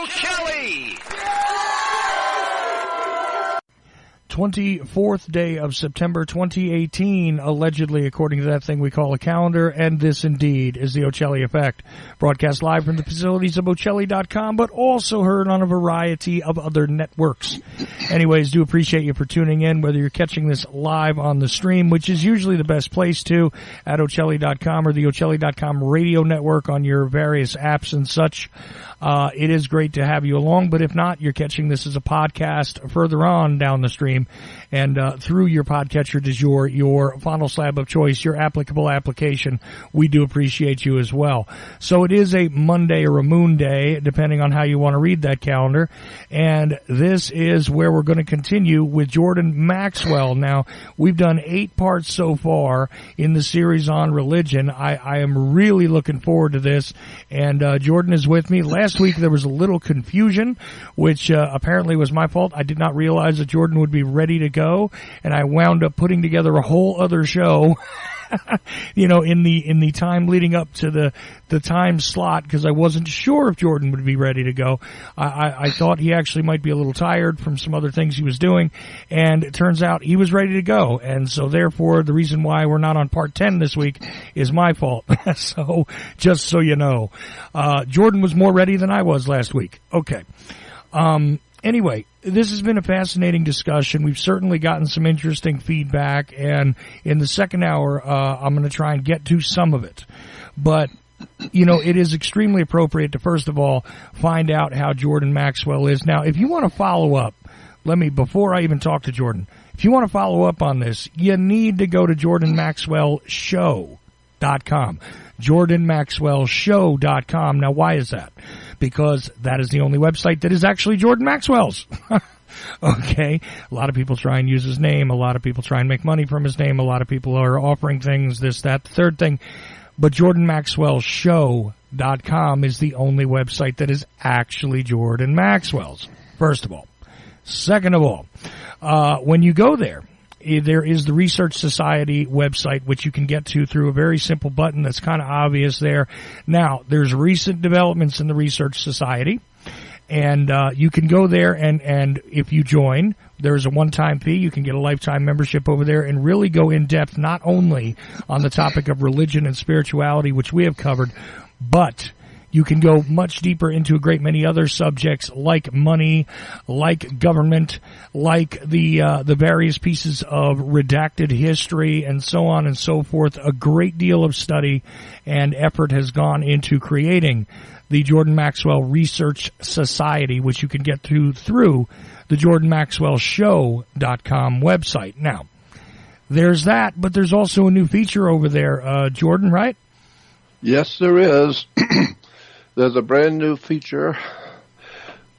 O'Kelly! 24th day of September 2018, allegedly, according to that thing we call a calendar, and this indeed is the O'Kelly Effect. Broadcast live from the facilities of O'Kelly.com, but also heard on a variety of other networks. Anyways, do appreciate you for tuning in, whether you're catching this live on the stream, which is usually the best place to, at O'Kelly.com or the O'Kelly.com radio network on your various apps and such. It is great to have you along, but if not, you're catching this as a podcast further on down the stream, and through your podcatcher du jour, your fondle slab of choice, your applicable application. We do appreciate you as well. So it is a Monday or a moon day, depending on how you want to read that calendar, and this is where we're going to continue with Jordan Maxwell. Now, we've done 8 parts so far in the series on religion. I am really looking forward to this, and Jordan is with me. Last week there was a little confusion, which apparently was my fault. I did not realize that Jordan would be ready to go, and I wound up putting together a whole other show in the time leading up to the time slot, because I wasn't sure if Jordan would be ready to go. I thought he actually might be a little tired from some other things he was doing, and it turns out he was ready to go. And so therefore, the reason why we're not on part 10 this week is my fault. So just so you know, Jordan was more ready than I was last week. Okay. Anyway, this has been a fascinating discussion. We've certainly gotten some interesting feedback, and in the second hour, I'm going to try and get to some of it. But, it is extremely appropriate to, first of all, find out how Jordan Maxwell is. Now, if you want to follow up, before I even talk to Jordan, if you want to follow up on this, you need to go to JordanMaxwellShow.com. JordanMaxwellShow.com. Now, why is that? Because that is the only website that is actually Jordan Maxwell's. Okay? A lot of people try and use his name. A lot of people try and make money from his name. A lot of people are offering things, this, that, the third thing. But JordanMaxwellShow.com is the only website that is actually Jordan Maxwell's, first of all. Second of all, when you go there is the Research Society website, which you can get to through a very simple button that's kind of obvious there. Now, there's recent developments in the Research Society, and you can go there, and if you join, there's a one-time fee. You can get a lifetime membership over there and really go in depth not only on the topic of religion and spirituality, which we have covered, but you can go much deeper into a great many other subjects like money, like government, like the various pieces of redacted history, and so on and so forth. A great deal of study and effort has gone into creating the Jordan Maxwell Research Society, which you can get to through the JordanMaxwellShow.com website. Now, there's that, but there's also a new feature over there, Jordan, right? Yes, there is. There's a brand new feature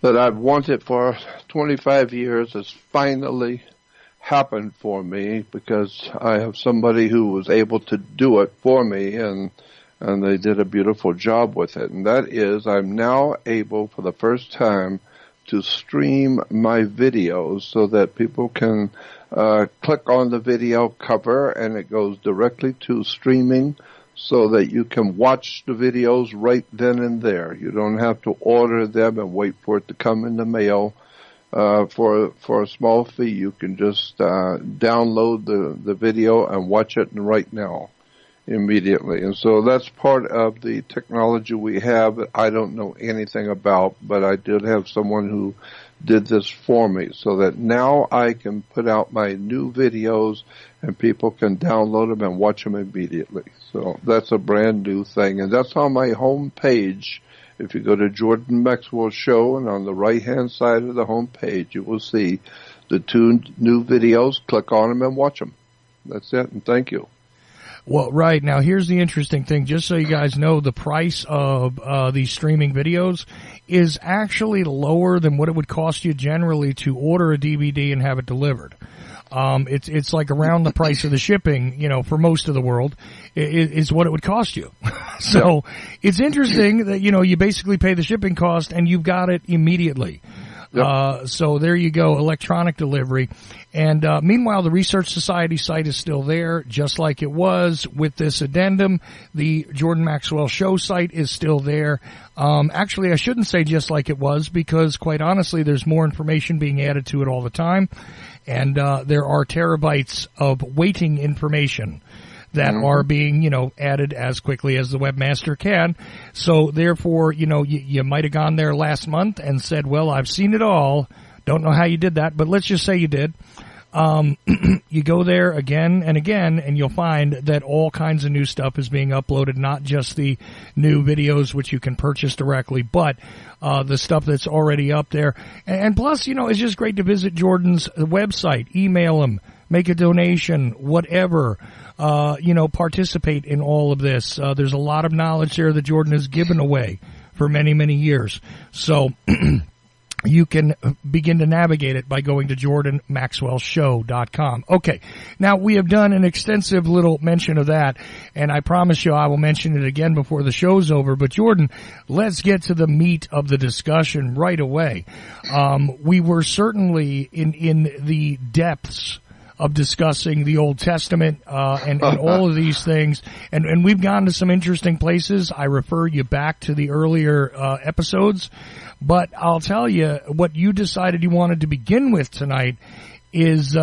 that I've wanted for 25 years. It's finally happened for me because I have somebody who was able to do it for me, and they did a beautiful job with it. And that is, I'm now able for the first time to stream my videos so that people can click on the video cover and it goes directly to streaming, so that you can watch the videos right then and there. You don't have to order them and wait for it to come in the mail. For a small fee, you can just download the video and watch it right now, immediately. And so that's part of the technology we have that I don't know anything about, but I did have someone who did this for me, so that now I can put out my new videos and people can download them and watch them immediately. So that's a brand new thing, and that's on my home page. If you go to Jordan Maxwell Show, and on the right-hand side of the home page, you will see the 2 new videos. Click on them and watch them. That's it, and thank you. Well, right. Now, here's the interesting thing. Just so you guys know, the price of these streaming videos is actually lower than what it would cost you generally to order a DVD and have it delivered. It's like around the price of the shipping, for most of the world, is what it would cost you. So it's interesting that, you basically pay the shipping cost and you've got it immediately. Yep. So there you go, electronic delivery. And meanwhile, the Research Society site is still there, just like it was with this addendum. The Jordan Maxwell Show site is still there. Actually, I shouldn't say just like it was, because quite honestly, there's more information being added to it all the time. And there are terabytes of waiting information that are being, added as quickly as the webmaster can. So therefore, you might have gone there last month and said, well, I've seen it all. Don't know how you did that, but let's just say you did. You go there again and again, and you'll find that all kinds of new stuff is being uploaded, not just the new videos which you can purchase directly, but the stuff that's already up there. And plus, it's just great to visit Jordan's website, email him, make a donation, whatever. Participate in all of this. There's a lot of knowledge there that Jordan has given away for many, many years. So you can begin to navigate it by going to jordanmaxwellshow.com. Okay. Now, we have done an extensive little mention of that, and I promise you I will mention it again before the show's over. But Jordan, let's get to the meat of the discussion right away. We were certainly in the depths of discussing the Old Testament and all of these things. And we've gone to some interesting places. I refer you back to the earlier episodes. But I'll tell you, what you decided you wanted to begin with tonight is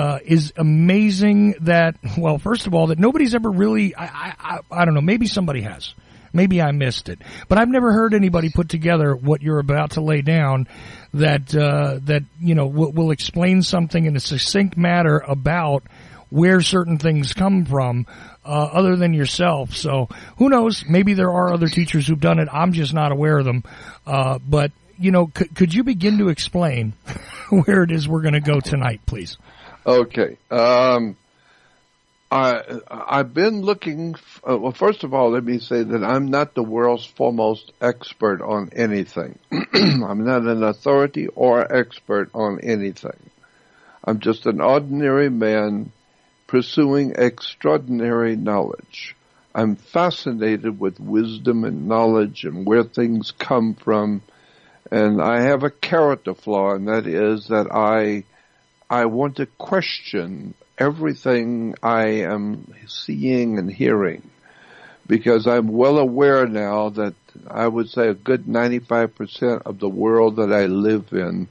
amazing that, well, first of all, that nobody's ever really, I don't know, maybe somebody has. Maybe I missed it. But I've never heard anybody put together what you're about to lay down that will explain something in a succinct manner about where certain things come from, other than yourself. So who knows? Maybe there are other teachers who've done it. I'm just not aware of them. But could you begin to explain where it is we're going to go tonight, please? Okay. I've been looking. Well, first of all, let me say that I'm not the world's foremost expert on anything. I'm not an authority or expert on anything. I'm just an ordinary man pursuing extraordinary knowledge. I'm fascinated with wisdom and knowledge and where things come from. And I have a character flaw, and that is that I want to question everything I am seeing and hearing, because I'm well aware now that I would say a good 95% of the world that I live in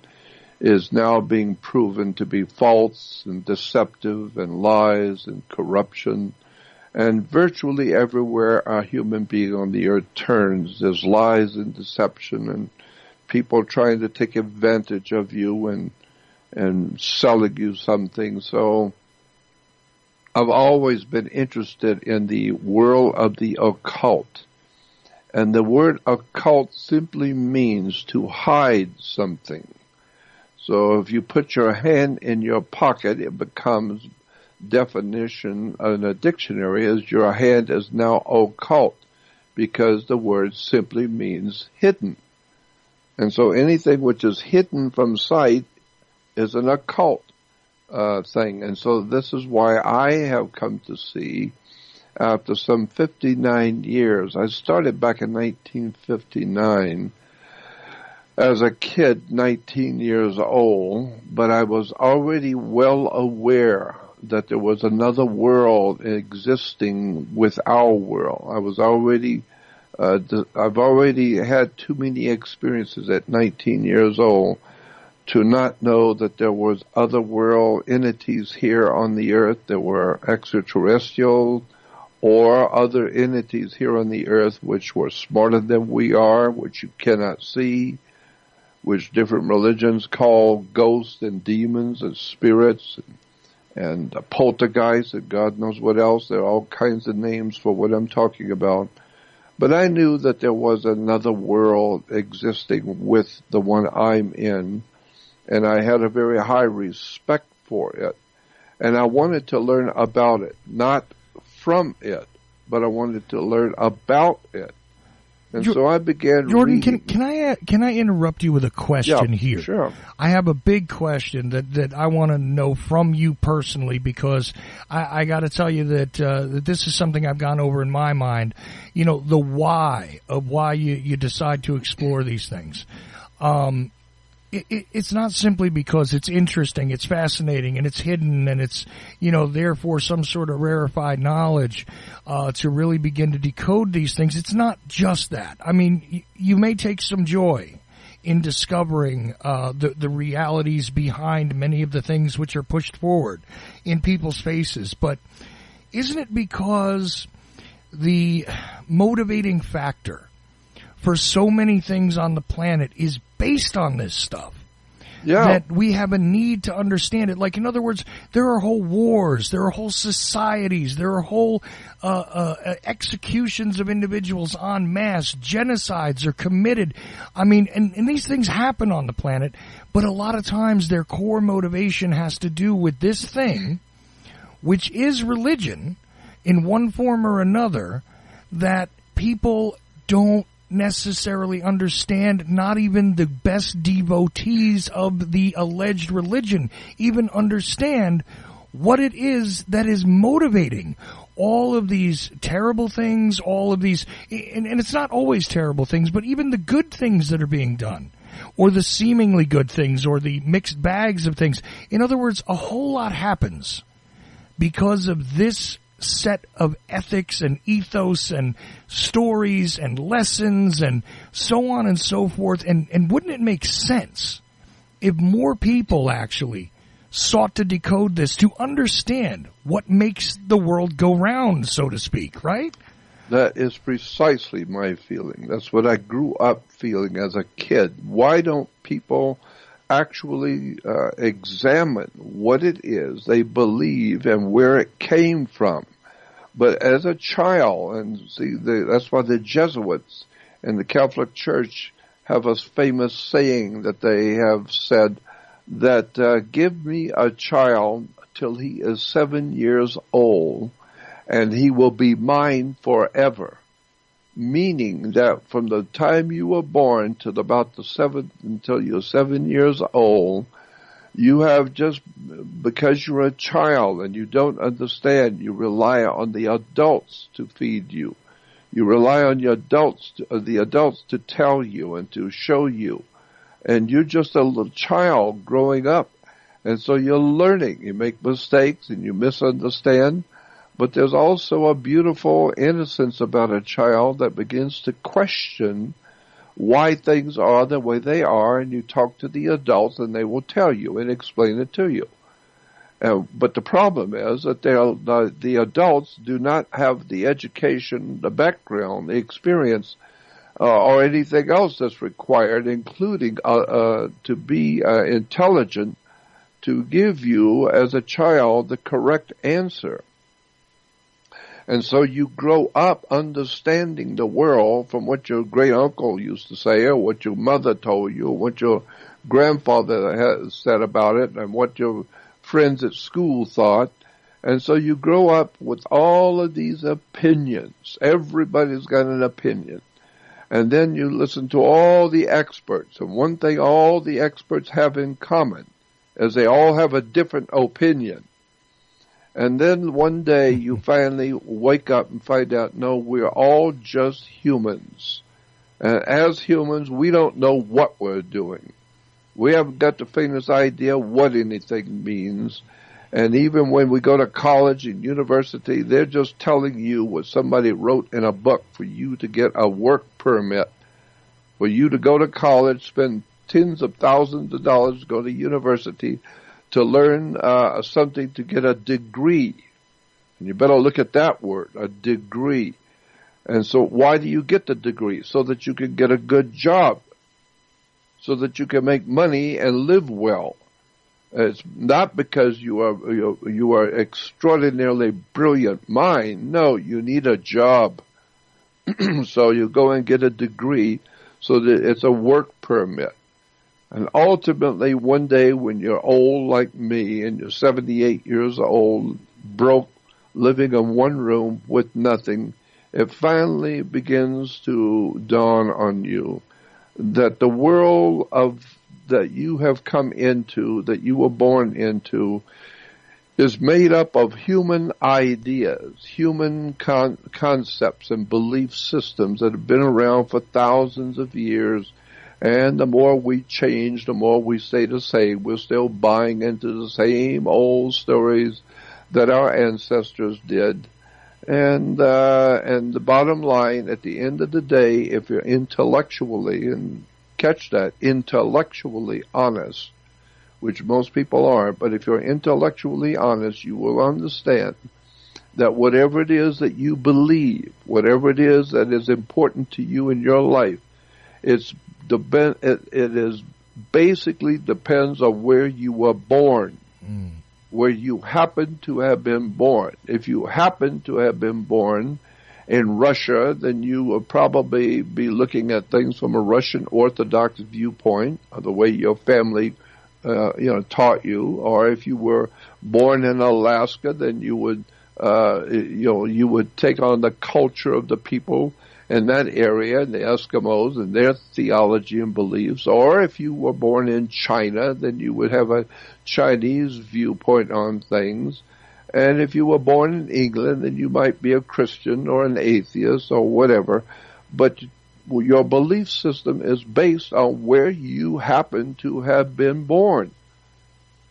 is now being proven to be false and deceptive and lies and corruption. And virtually everywhere a human being on the earth turns, there's lies and deception and people trying to take advantage of you and selling you something. So I've always been interested in the world of the occult. And the word occult simply means to hide something. So if you put your hand in your pocket, it becomes definition in a dictionary as your hand is now occult, because the word simply means hidden. And so anything which is hidden from sight is an occult thing. And so this is why I have come to see, after some 59 years, I started back in 1959 as a kid, 19 years old, but I was already well aware that there was another world existing with our world. I've already had too many experiences at 19 years old to not know that there was other world entities here on the earth. There were extraterrestrial or other entities here on the earth which were smarter than we are, which you cannot see, which different religions call ghosts and demons and spirits and poltergeists and God knows what else. There are all kinds of names for what I'm talking about. But I knew that there was another world existing with the one I'm in, and I had a very high respect for it. And I wanted to learn about it, not from it, but I wanted to learn about it. And so I began Jordan, reading. can I interrupt you with a question here? Sure. I have a big question that I want to know from you personally, because I got to tell you that this is something I've gone over in my mind. The why of why you decide to explore these things. it's not simply because it's interesting, it's fascinating, and it's hidden, and it's, therefore some sort of rarefied knowledge to really begin to decode these things. It's not just that. I mean, you may take some joy in discovering the realities behind many of the things which are pushed forward in people's faces, but isn't it because the motivating factor for so many things on the planet is based on this stuff? Yeah. That we have a need to understand it. Like, in other words, there are whole wars, there are whole societies, there are whole executions of individuals en masse, genocides are committed. I mean, and these things happen on the planet, but a lot of times their core motivation has to do with this thing, which is religion in one form or another, that people don't necessarily understand. Not even the best devotees of the alleged religion even understand what it is that is motivating all of these terrible things, all of these, and it's not always terrible things, but even the good things that are being done, or the seemingly good things, or the mixed bags of things. In other words, a whole lot happens because of this set of ethics and ethos and stories and lessons and so on and so forth. And wouldn't it make sense if more people actually sought to decode this, to understand what makes the world go round, so to speak, right? That is precisely my feeling. That's what I grew up feeling as a kid. Why don't people actually examine what it is they believe and where it came from? But as a child, and see, that's why the Jesuits and the Catholic Church have a famous saying that they have said that give me a child till he is 7 years old, and he will be mine forever. Meaning that from the time you were born to until you're 7 years old, you have just, because you're a child and you don't understand, you rely on the adults to feed you. You rely on the adults to tell you and to show you. And you're just a little child growing up. And so you're learning. You make mistakes and you misunderstand. But there's also a beautiful innocence about a child that begins to question why things are the way they are, and you talk to the adults and they will tell you and explain it to you. But the problem is that the adults do not have the education, the background, the experience, or anything else that's required, including to be intelligent, to give you as a child the correct answer. And so you grow up understanding the world from what your great uncle used to say, or what your mother told you, or what your grandfather has said about it, and what your friends at school thought. And so you grow up with all of these opinions. Everybody's got an opinion. And then you listen to all the experts. And one thing all the experts have in common is they all have a different opinion. And then one day you finally wake up and find out, no, we're all just humans. And as humans, we don't know what we're doing. We haven't got the faintest idea what anything means. And even when we go to college and university, they're just telling you what somebody wrote in a book for you to get a work permit, for you to go to college, spend tens of thousands of dollars to go to university, to learn something, to get a degree. And you better look at that word, a degree. And so why do you get the degree? So that you can get a good job, so that you can make money and live well. It's not because you are extraordinarily brilliant mind. No, you need a job. So you go and get a degree so that it's a work permit. And ultimately, one day when you're old like me and you're 78 years old, broke, living in one room with nothing, it finally begins to dawn on you that the world that you have come into, that you were born into, is made up of human ideas, human concepts and belief systems that have been around for thousands of years. And the more we change, the more we stay the same. We're still buying into the same old stories that our ancestors did. And the bottom line, at the end of the day, if you're intellectually, and catch that, intellectually honest, which most people aren't, but if you're intellectually honest, you will understand that whatever it is that you believe, whatever it is that is important to you in your life, it is basically depends on where you were born, where you happen to have been born. If you happen to have been born in Russia, then you will probably be looking at things from a Russian Orthodox viewpoint, the way your family taught you. Or if you were born in Alaska, then you would you would take on the culture of the people in that area, the Eskimos and their theology and beliefs. Or if you were born in China, then you would have a Chinese viewpoint on things. And if you were born in England, then you might be a Christian or an atheist or whatever. But your belief system is based on where you happen to have been born.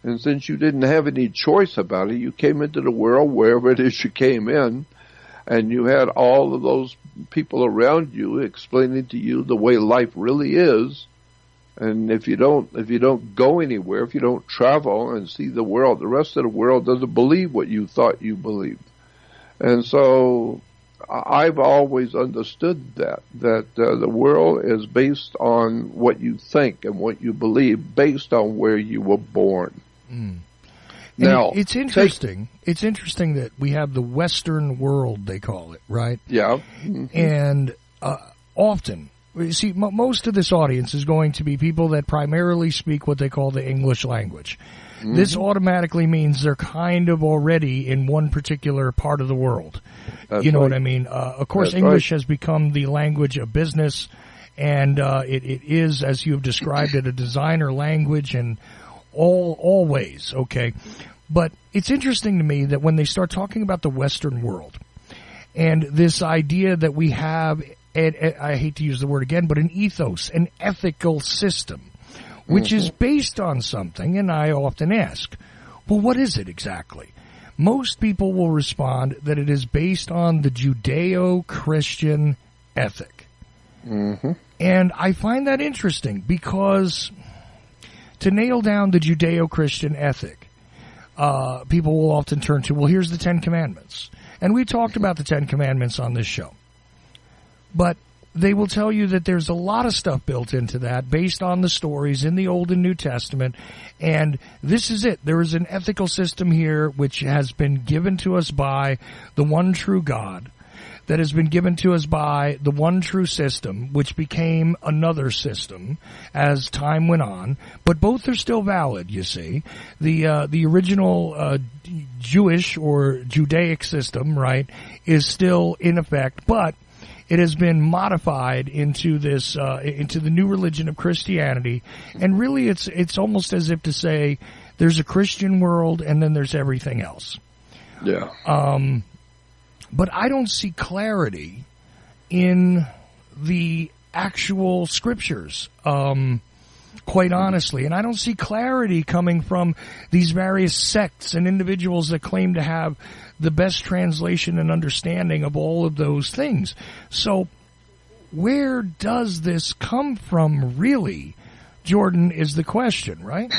And since you didn't have any choice about it, you came into the world wherever it is you came in, and you had all of those people around you explaining to you the way life really is. And if you don't go anywhere, if you don't travel and see the world, the rest of the world doesn't believe what you thought you believed. And so I've always understood that the world is based on what you think and what you believe based on where you were born. Now, it's interesting. It's interesting that we have the Western world, they call it, right? Yeah. And often, you see, most of this audience is going to be people that primarily speak what they call the English language. This automatically means they're kind of already in one particular part of the world. That's you know right. what I mean? Of course, That's English right. has become the language of business, and it is, as you have described it, a designer language and all ways, okay? But it's interesting to me that when they start talking about the Western world and this idea that we have, I hate to use the word again, but an ethos, an ethical system, which is based on something, and I often ask, well, what is it exactly? Most people will respond that it is based on the Judeo-Christian ethic. And I find that interesting because to nail down the Judeo-Christian ethic, people will often turn to, well, here's the Ten Commandments. And we talked about the Ten Commandments on this show. But they will tell you that there's a lot of stuff built into that based on the stories in the Old and New Testament. And this is it. There is an ethical system here which has been given to us by the one true God, that has been given to us by the one true system, which became another system as time went on. But both are still valid, you see. The original Jewish or Judaic system, right, is still in effect, but it has been modified into this into the new religion of Christianity. And really it's almost as if to say there's a Christian world and then there's everything else. Yeah. But I don't see clarity in the actual scriptures, quite honestly. And I don't see clarity coming from these various sects and individuals that claim to have the best translation and understanding of all of those things. So where does this come from, really, Jordan, is the question, right?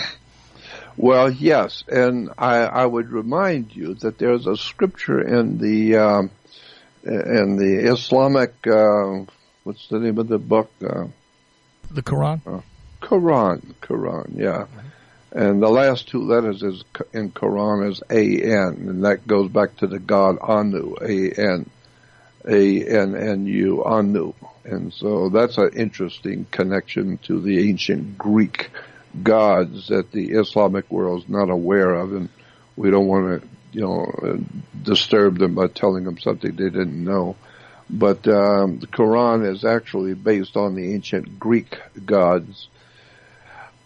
Well, yes, and I would remind you that there's a scripture in the Islamic, what's the name of the book? The Quran? Quran, yeah. And the last two letters in Quran is A-N, and that goes back to the god Anu, A-N, A-N-N-U, Anu. And so that's an interesting connection to the ancient Greek gods that the Islamic world is not aware of, and we don't want to, disturb them by telling them something they didn't know. But the Quran is actually based on the ancient Greek gods.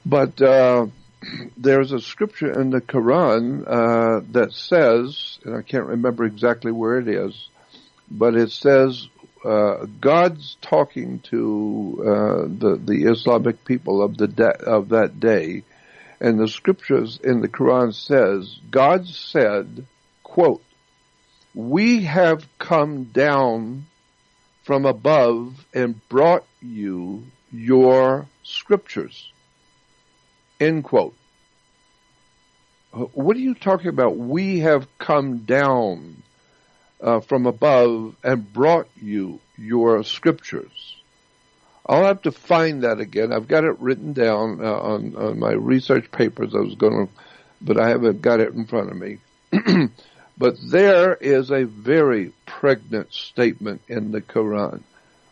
But there's a scripture in the Quran that says, and I can't remember exactly where it is, but it says God's talking to the Islamic people of that day, and the scriptures in the Quran says, God said, quote, "We have come down from above and brought you your scriptures." End quote. What are you talking about? We have come down from above and brought you your scriptures. I'll have to find that again. I've got it written down on my research papers. But I haven't got it in front of me. But there is a very pregnant statement in the Quran.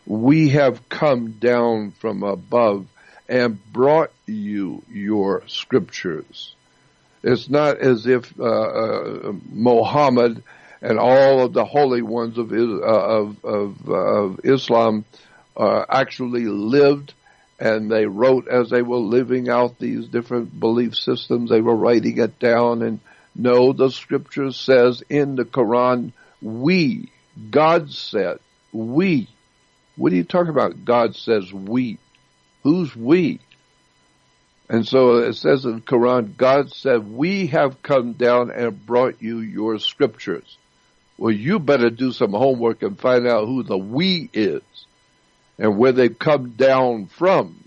We have come down from above and brought you your scriptures. It's not as if Muhammad and all of the holy ones of Islam actually lived, and they wrote as they were living out these different belief systems. They were writing it down. And no, the scripture says in the Quran, we. God said, we. What are you talking about? God says we. Who's we? And so it says in the Quran, God said, we have come down and brought you your scriptures. Well, you better do some homework and find out who the we is and where they've come down from.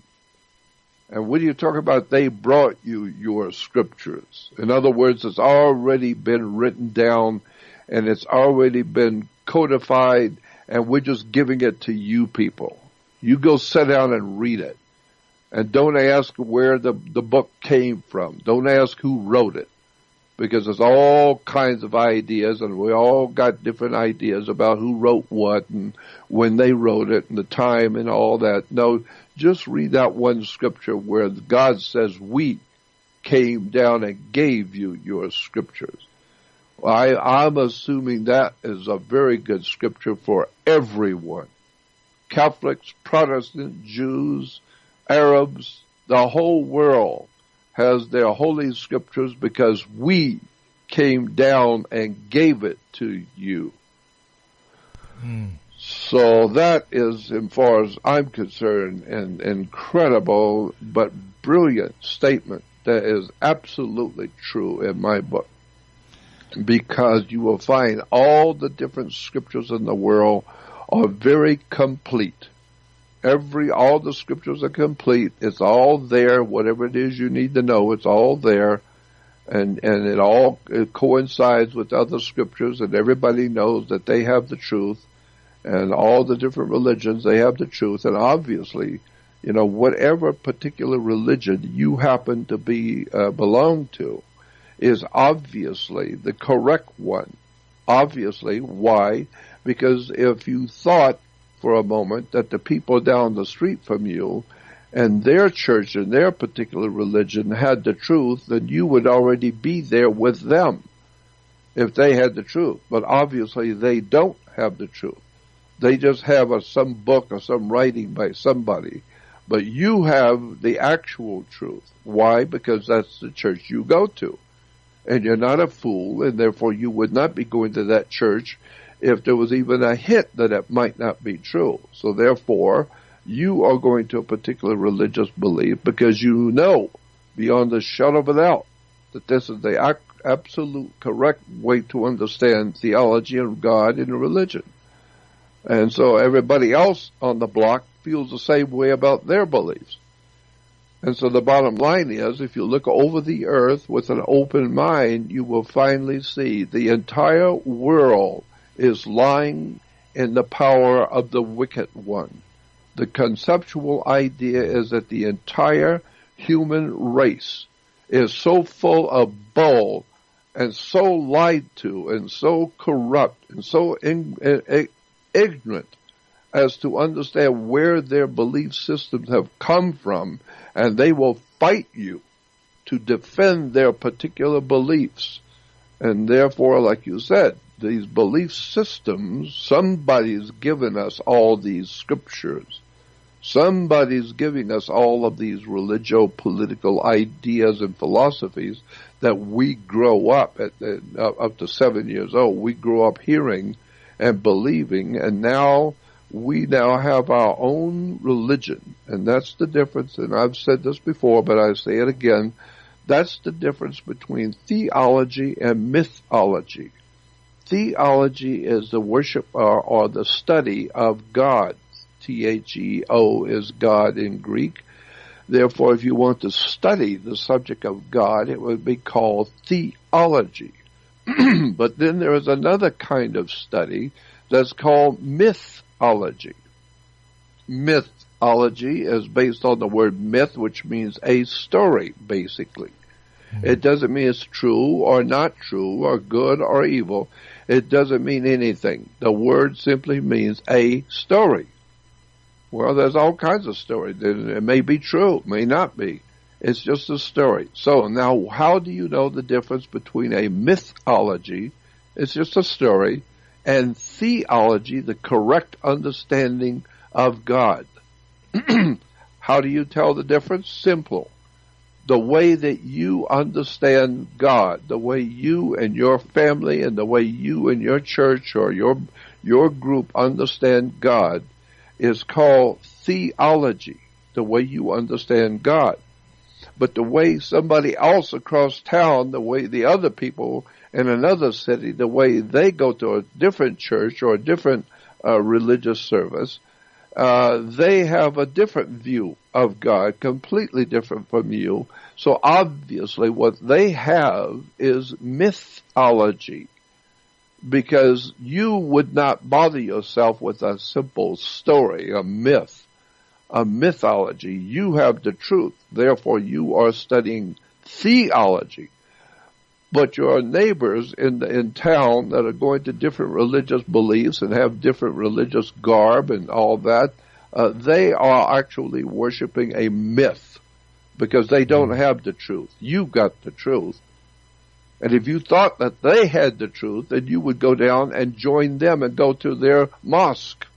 And what are you talking about? They brought you your scriptures. In other words, it's already been written down and it's already been codified, and we're just giving it to you people. You go sit down and read it. And don't ask where the book came from. Don't ask who wrote it. Because there's all kinds of ideas, and we all got different ideas about who wrote what and when they wrote it and the time and all that. No, just read that one scripture where God says, we came down and gave you your scriptures. I'm assuming that is a very good scripture for everyone. Catholics, Protestants, Jews, Arabs, the whole world has their holy scriptures because we came down and gave it to you. So that is, as far as I'm concerned, an incredible but brilliant statement that is absolutely true in my book. Because you will find all the different scriptures in the world are very complete. All the scriptures are complete. It's all there. Whatever it is you need to know, it's all there. And it coincides with other scriptures, and everybody knows that they have the truth. And all the different religions, they have the truth. And obviously, whatever particular religion you happen to belong to is obviously the correct one. Obviously. Why? Because if you thought for a moment that the people down the street from you and their church and their particular religion had the truth, then you would already be there with them if they had the truth. But obviously they don't have the truth. They just have some book or some writing by somebody. But you have the actual truth. Why? Because that's the church you go to. And you're not a fool, and therefore you would not be going to that church if there was even a hint that it might not be true. So therefore, you are going to a particular religious belief because you know beyond a shadow of a doubt that this is the absolute correct way to understand theology and God and religion. And so everybody else on the block feels the same way about their beliefs. And so the bottom line is, if you look over the earth with an open mind, you will finally see the entire world is lying in the power of the wicked one. The conceptual idea is that the entire human race is so full of bull and so lied to and so corrupt and so ignorant as to understand where their belief systems have come from, and they will fight you to defend their particular beliefs. And therefore, like you said, these belief systems, somebody's given us all these scriptures. Somebody's giving us all of these religio-political ideas and philosophies that we grow up up to 7 years old. We grow up hearing and believing, and now We now have our own religion, and that's the difference, and I've said this before, but I say it again. That's the difference between theology and mythology. Theology is the worship or the study of God. Theo is God in Greek. Therefore, if you want to study the subject of God, it would be called theology. But then there is another kind of study that's called mythology. Mythology is based on the word myth, which means a story, basically. It doesn't mean it's true or not true or good or evil. It doesn't mean anything. The word simply means a story. Well, there's all kinds of stories. It may be true, it may not be. It's just a story. So now, how do you know the difference between a mythology, it's just a story, and theology, the correct understanding of God? How do you tell the difference? Simple. The way that you understand God, the way you and your family and the way you and your church or your group understand God is called theology, the way you understand God. But the way somebody else across town, the way the other people in another city, the way they go to a different church or a different religious service, they have a different view of God, completely different from you. So obviously what they have is mythology, because you would not bother yourself with a simple story, a myth, a mythology. You have the truth. Therefore, you are studying theology. But your neighbors in town that are going to different religious beliefs and have different religious garb and all that, they are actually worshiping a myth because they don't have the truth. You've got the truth. And if you thought that they had the truth, then you would go down and join them and go to their mosque,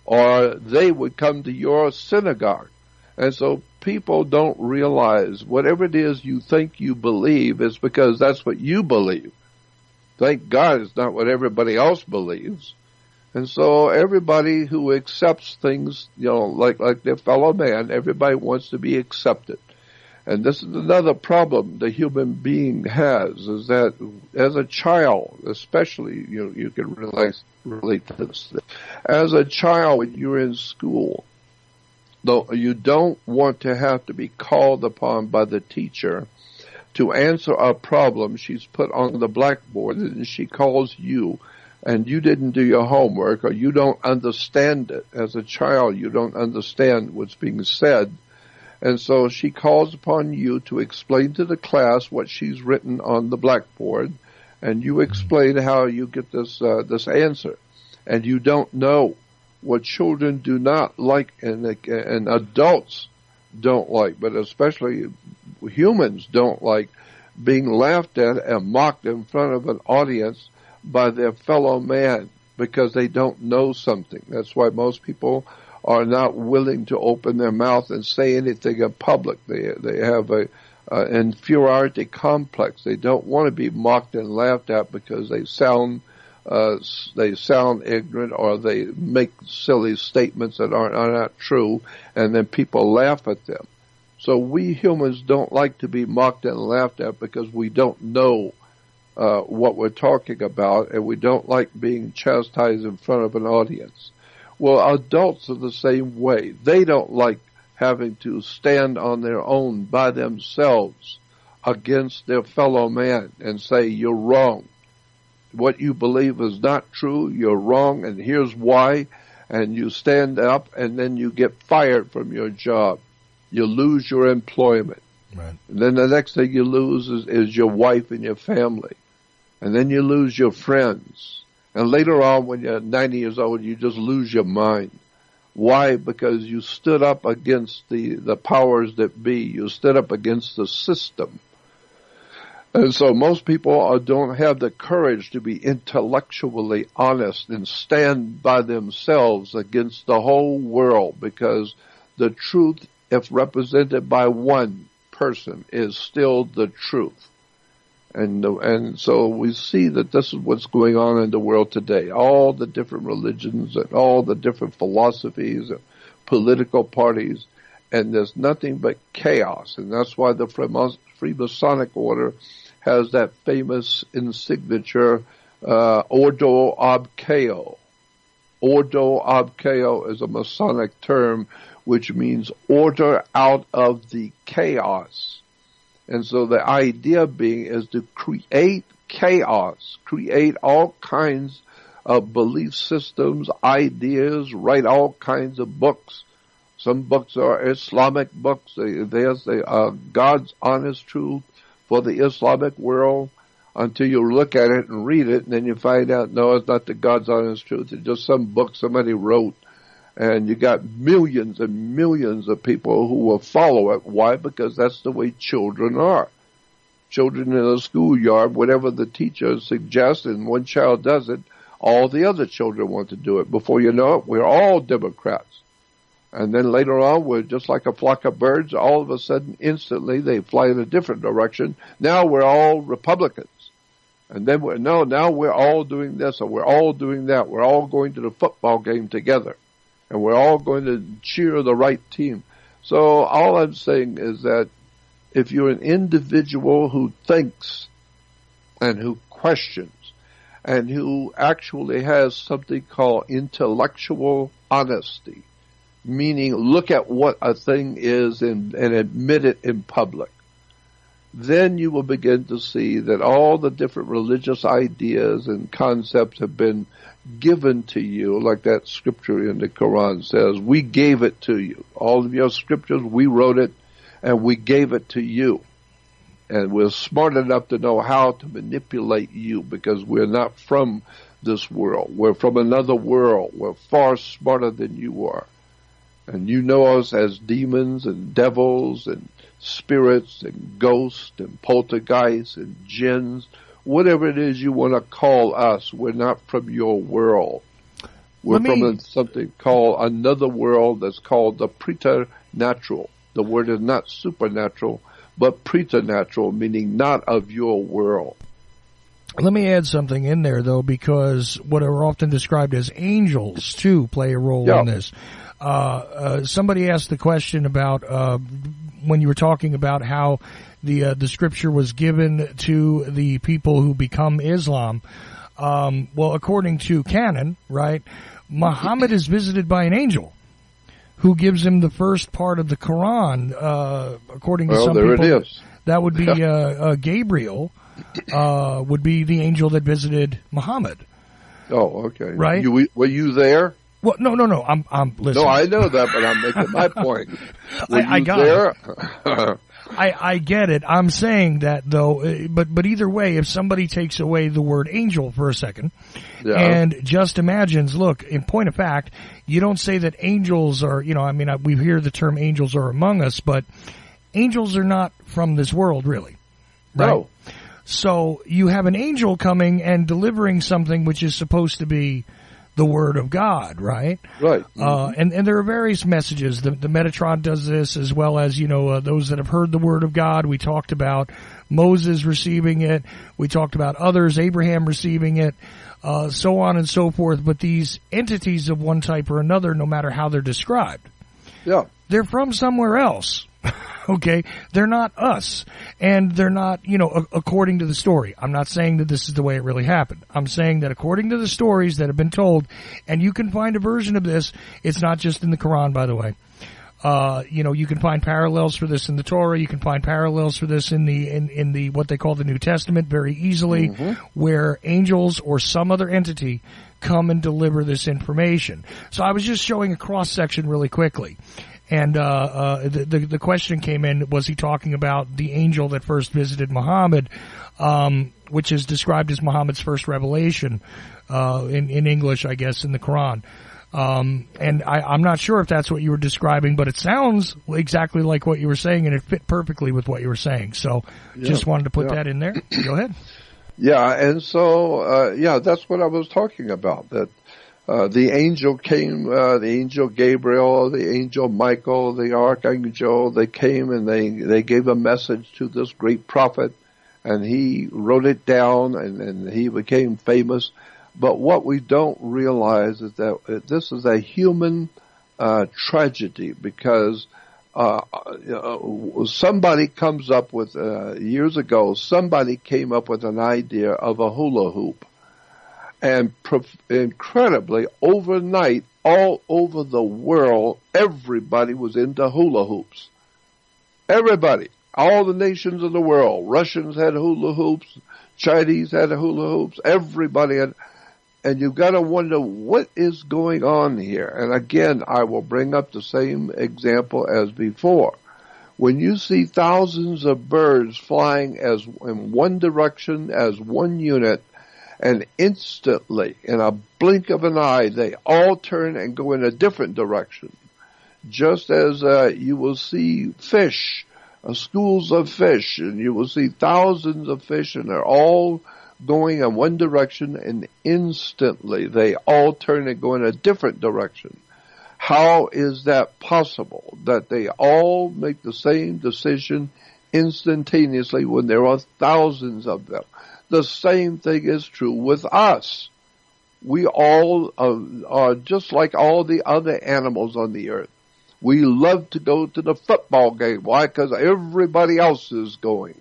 or they would come to your synagogue. And so people don't realize whatever it is you think you believe is because that's what you believe. Thank God it's not what everybody else believes. And so everybody who accepts things, like their fellow man, everybody wants to be accepted. And this is another problem the human being has, is that as a child, especially, you can relate to this. As a child, when you're in school, though you don't want to have to be called upon by the teacher to answer a problem she's put on the blackboard, and she calls you, and you didn't do your homework, or you don't understand it. As a child, you don't understand what's being said. And so she calls upon you to explain to the class what she's written on the blackboard, and you explain how you get this answer. And you don't know what children do not like and adults don't like, but especially humans don't like, being laughed at and mocked in front of an audience by their fellow man because they don't know something. That's why most people are not willing to open their mouth and say anything in public. They have a inferiority complex. They don't want to be mocked and laughed at because they sound ignorant, or they make silly statements that are not true, and then people laugh at them. So we humans don't like to be mocked and laughed at because we don't know what we're talking about, and we don't like being chastised in front of an audience. Well, adults are the same way. They don't like having to stand on their own by themselves against their fellow man and say, you're wrong. What you believe is not true, you're wrong, and here's why. And you stand up, and then you get fired from your job. You lose your employment. Right. And then the next thing you lose is your wife and your family. And then you lose your friends. And later on, when you're 90 years old, you just lose your mind. Why? Because you stood up against the powers that be. You stood up against the system. And so most people don't have the courage to be intellectually honest and stand by themselves against the whole world, because the truth, if represented by one person, is still the truth. And so we see that this is what's going on in the world today. All the different religions and all the different philosophies and political parties, and there's nothing but chaos. And that's why the Freemasonic order has that famous insignature, Ordo ab Chao. Ordo ab Chao is a Masonic term which means order out of the chaos. And so the idea being is to create chaos, create all kinds of belief systems, ideas, write all kinds of books. Some books are Islamic books. There's God's honest truth for the Islamic world, until you look at it and read it, and then you find out, no, it's not the God's honest truth. It's just some book somebody wrote. And you got millions and millions of people who will follow it. Why? Because that's the way children are. Children in a schoolyard, whatever the teacher suggests, and one child does it, all the other children want to do it. Before you know it, we're all Democrats. And then later on, we're just like a flock of birds. All of a sudden, instantly, they fly in a different direction. Now we're all Republicans. And then now we're all doing this, or we're all doing that. We're all going to the football game together. And we're all going to cheer the right team. So all I'm saying is that if you're an individual who thinks and who questions and who actually has something called intellectual honesty, meaning look at what a thing is and admit it in public, then you will begin to see that all the different religious ideas and concepts have been given to you, like that scripture in the Quran says, we gave it to you. All of your scriptures, we wrote it, and we gave it to you. And we're smart enough to know how to manipulate you, because we're not from this world. We're from another world. We're far smarter than you are. And you know us as demons and devils and spirits and ghosts and poltergeists and jinns. Whatever it is you want to call us, we're not from your world. We're from something called another world that's called the preternatural. The word is not supernatural, but preternatural, meaning not of your world. Let me add something in there, though, because what are often described as angels, too, play a role in this. Somebody asked the question about when you were talking about how the scripture was given to the people who become Islam. Well, according to canon, right, Muhammad is visited by an angel who gives him the first part of the Quran. According to some people, that would be Gabriel. Would be the angel that visited Muhammad. Oh, okay. Right? Were you there? Well, no. I'm listening. No, I know that, but I'm making my point. I got it. I get it. I'm saying that, though, but either way, if somebody takes away the word angel for a second and just imagines, look, in point of fact, you don't say that angels are, we hear the term angels are among us, but angels are not from this world, really. Right? No. So you have an angel coming and delivering something which is supposed to be the Word of God, right? Right. And there are various messages. The Metatron does this, as well as, those that have heard the Word of God. We talked about Moses receiving it. We talked about others, Abraham receiving it, so on and so forth. But these entities of one type or another, no matter how they're described, they're from somewhere else. Okay, they're not us, and they're not, according to the story. I'm not saying that this is the way it really happened. I'm saying that according to the stories that have been told, and you can find a version of this. It's not just in the Quran, by the way. You can find parallels for this in the Torah. You can find parallels for this in the what they call the New Testament very easily, where angels or some other entity come and deliver this information. So I was just showing a cross section really quickly. And the question came in, was he talking about the angel that first visited Muhammad, which is described as Muhammad's first revelation in English, I guess, in the Quran. And I'm not sure if that's what you were describing, but it sounds exactly like what you were saying, and it fit perfectly with what you were saying. So just wanted to put that in there. Go ahead. Yeah, and so, that's what I was talking about, that the angel came, the angel Gabriel, the angel Michael, the archangel, they came and they gave a message to this great prophet, and he wrote it down, and he became famous. But what we don't realize is that this is a human tragedy, because somebody comes up with, years ago, somebody came up with an idea of a hula hoop. And incredibly, overnight, all over the world, everybody was into hula hoops. Everybody. All the nations of the world. Russians had hula hoops. Chinese had hula hoops. Everybody had. And you've got to wonder, what is going on here? And again, I will bring up the same example as before. When you see thousands of birds flying as in one direction, as one unit, and instantly, in a blink of an eye, they all turn and go in a different direction. Just as you will see fish, schools of fish, and you will see thousands of fish, and they're all going in one direction, and instantly they all turn and go in a different direction. How is that possible, that they all make the same decision instantaneously when there are thousands of them? The same thing is true with us. We all are just like all the other animals on the earth. We love to go to the football game. Why? Because everybody else is going.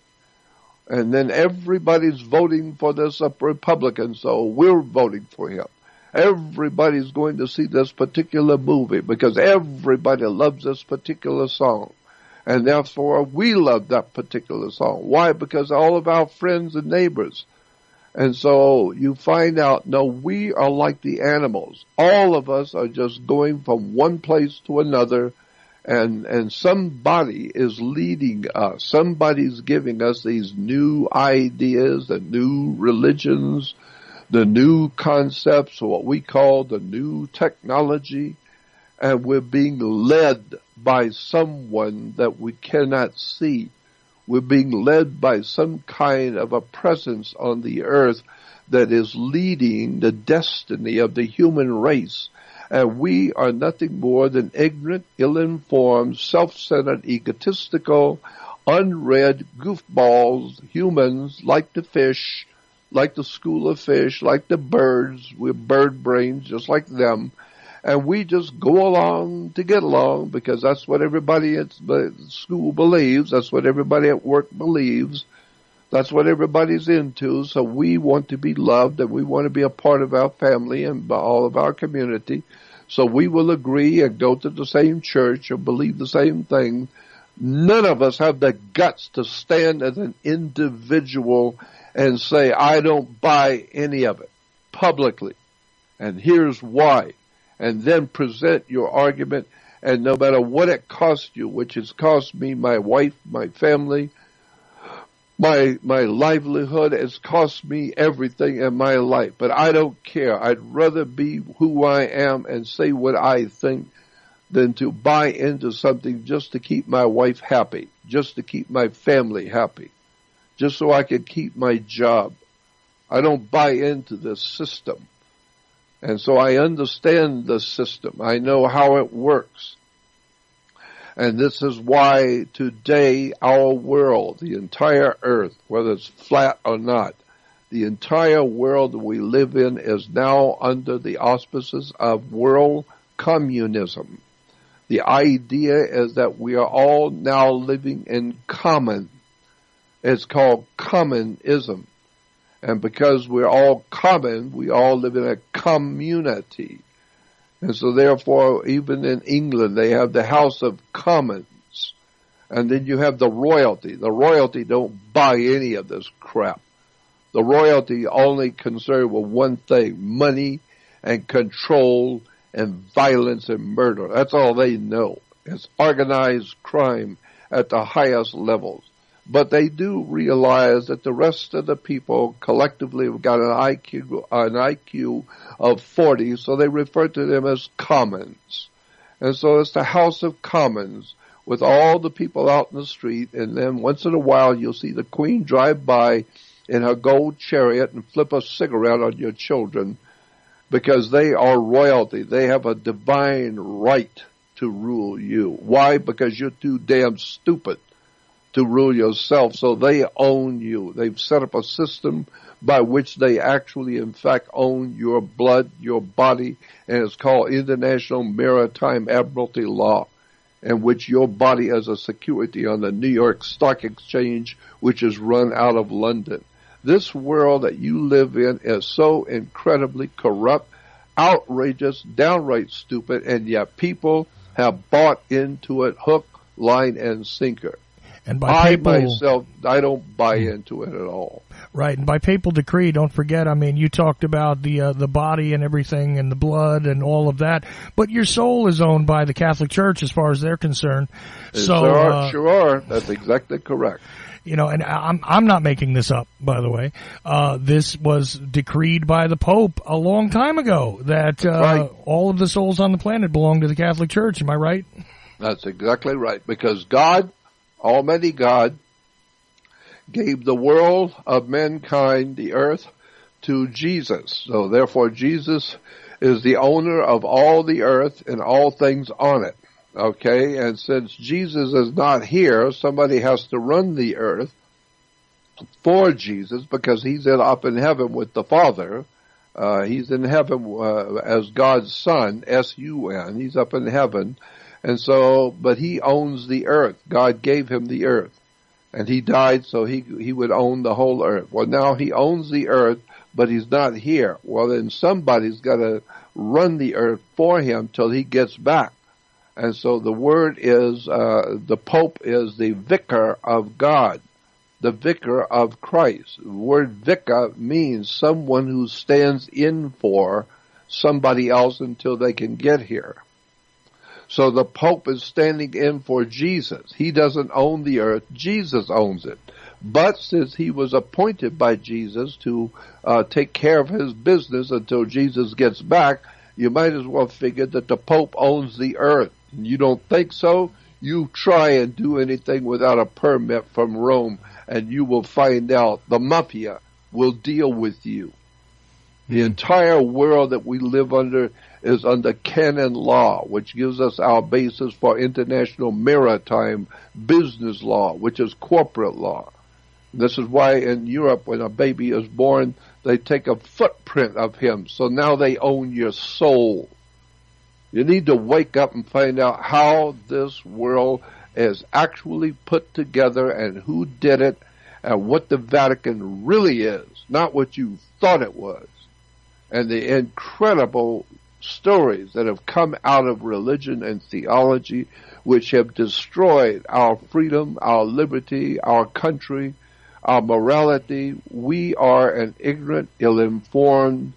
And then everybody's voting for this Republican, so we're voting for him. Everybody's going to see this particular movie because everybody loves this particular song. And therefore, we love that particular song. Why? Because all of our friends and neighbors. And so you find out, no, we are like the animals. All of us are just going from one place to another, and somebody is leading us. Somebody's giving us these new ideas, the new religions, the new concepts, what we call the new technology. And we're being led by someone that we cannot see. We're being led by some kind of a presence on the earth that is leading the destiny of the human race. And we are nothing more than ignorant, ill-informed, self-centered, egotistical, unread goofballs, humans like the fish, like the school of fish, like the birds. We're bird brains just like them. And we just go along to get along because that's what everybody at school believes. That's what everybody at work believes. That's what everybody's into. So we want to be loved, and we want to be a part of our family and all of our community. So we will agree and go to the same church or believe the same thing. None of us have the guts to stand as an individual and say, I don't buy any of it publicly. And here's why. And then present your argument, and no matter what it costs you, which has cost me my wife, my family, my livelihood, it's cost me everything in my life. But I don't care. I'd rather be who I am and say what I think than to buy into something just to keep my wife happy, just to keep my family happy, just so I can keep my job. I don't buy into this system. And so I understand the system. I know how it works. And this is why today our world, the entire earth, whether it's flat or not, the entire world that we live in is now under the auspices of world communism. The idea is that we are all now living in common. It's called communism. And because we're all common, we all live in a community. And so therefore, even in England, they have the House of Commons. And then you have the royalty. The royalty don't buy any of this crap. The royalty only concerned with one thing, money and control and violence and murder. That's all they know. It's organized crime at the highest levels. But they do realize that the rest of the people collectively have got an IQ of 40, so they refer to them as commons. And so it's the House of Commons with all the people out in the street, and then once in a while you'll see the Queen drive by in her gold chariot and flip a cigarette on your children because they are royalty. They have a divine right to rule you. Why? Because you're too damn stupid to rule yourself. So they own you. They've set up a system by which they actually, in fact, own your blood, your body, and it's called International Maritime Admiralty Law, in which your body is a security on the New York Stock Exchange, which is run out of London. This world that you live in is so incredibly corrupt, outrageous, downright stupid, and yet people have bought into it hook, line, and sinker. And by myself, I don't buy into it at all. Right, and by papal decree, don't forget, I mean, you talked about the body and everything and the blood and all of that, but your soul is owned by the Catholic Church as far as they're concerned. So, sure are. That's exactly correct. You know, and I'm not making this up, by the way. This was decreed by the Pope a long time ago that right. all of the souls on the planet belong to the Catholic Church. Am I right? That's exactly right, because God, Almighty God, gave the world of mankind, the earth, to Jesus. So therefore Jesus is the owner of all the earth and all things on it. Okay, and since Jesus is not here, somebody has to run the earth for Jesus, because he's up in heaven with the Father. He's in heaven as God's Son, S-U-N. He's up in heaven. And so, but he owns the earth. God gave him the earth. And he died so he would own the whole earth. Well, now he owns the earth, but he's not here. Well, then somebody's got to run the earth for him till he gets back. And so the word is, the Pope is the vicar of God, the vicar of Christ. The word vicar means someone who stands in for somebody else until they can get here. So the Pope is standing in for Jesus. He doesn't own the earth. Jesus owns it. But since he was appointed by Jesus to take care of his business until Jesus gets back, you might as well figure that the Pope owns the earth. You don't think so? You try and do anything without a permit from Rome, and you will find out the mafia will deal with you. The entire world that we live under is under canon law, which gives us our basis for international maritime business law, which is corporate law. This is why in Europe, when a baby is born, they take a footprint of him. So now they own your soul. You need to wake up and find out how this world is actually put together and who did it and what the Vatican really is, not what you thought it was. And the incredible stories that have come out of religion and theology, which have destroyed our freedom, our liberty, our country, our morality. We are an ignorant, ill-informed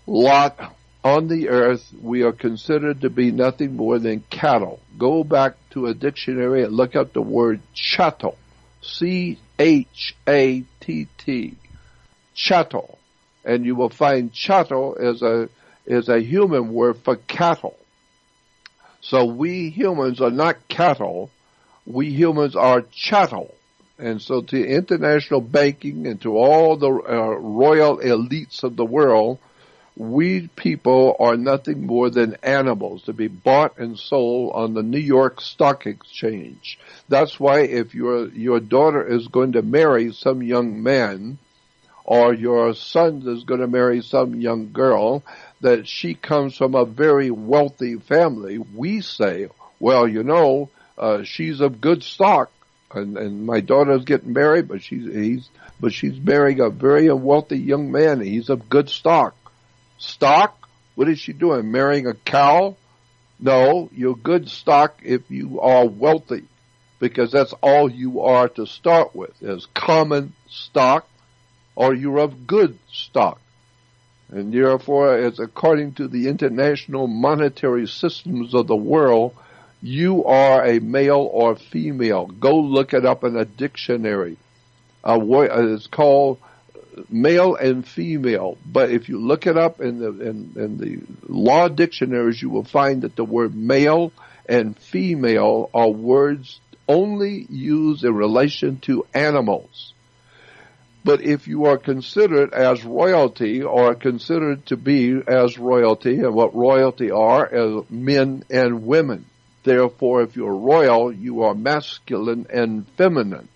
lot on the earth. We are considered to be nothing more than cattle. Go back to a dictionary and look up the word chattel. C-H-A-T-T. Chattel. And you will find chattel is a human word for cattle. So we humans are not cattle. We humans are chattel. And so to international banking and to all the royal elites of the world, we people are nothing more than animals to be bought and sold on the New York Stock Exchange. That's why if your daughter is going to marry some young man, or your son is going to marry some young girl, that she comes from a very wealthy family, we say, well, you know, she's of good stock, and my daughter's getting married, but she's marrying a very wealthy young man, and he's of good stock. Stock? What is she doing? Marrying a cow? No, you're good stock if you are wealthy, because that's all you are to start with, is common stock, or you're of good stock. And therefore, as according to the international monetary systems of the world, you are a male or female. Go look it up in a dictionary. It's called male and female. But if you look it up in the law dictionaries, you will find that the word male and female are words only used in relation to animals. But if you are considered as royalty, or considered to be as royalty, and what royalty are as men and women, Therefore, if you're royal, you are masculine and feminine.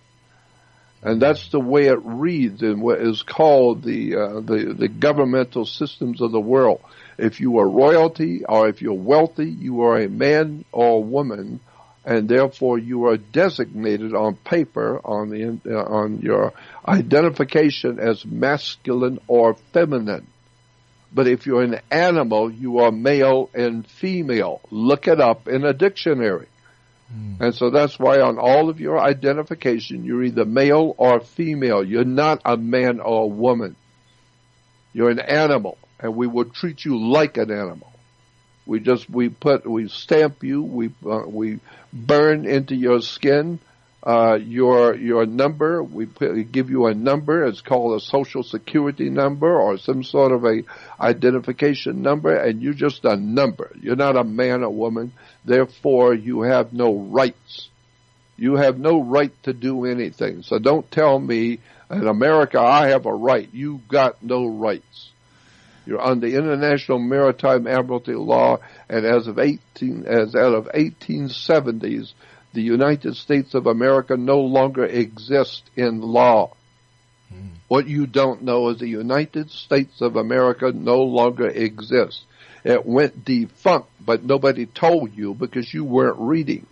And that's the way it reads in what is called the governmental systems of the world. If you are royalty or if you're wealthy, you are a man or a woman, and therefore you are designated on paper on your identification as masculine or feminine. But if you're an animal, you are male and female. Look it up in a dictionary. And so that's why on all of your identification, you're either male or female. You're not a man or a woman. You're an animal, and we will treat you like an animal. We stamp you, we burn into your skin your number. We give you a number. It's called a social security number or some sort of a identification number, and you're just a number. You're not a man or woman. Therefore, you have no rights. You have no right to do anything. So don't tell me, in America, I have a right. You've got no rights. You're under international maritime admiralty law, and as of 1870s, the United States of America no longer exists in law. What you don't know is the United States of America no longer exists. It went defunct, but nobody told you because you weren't reading.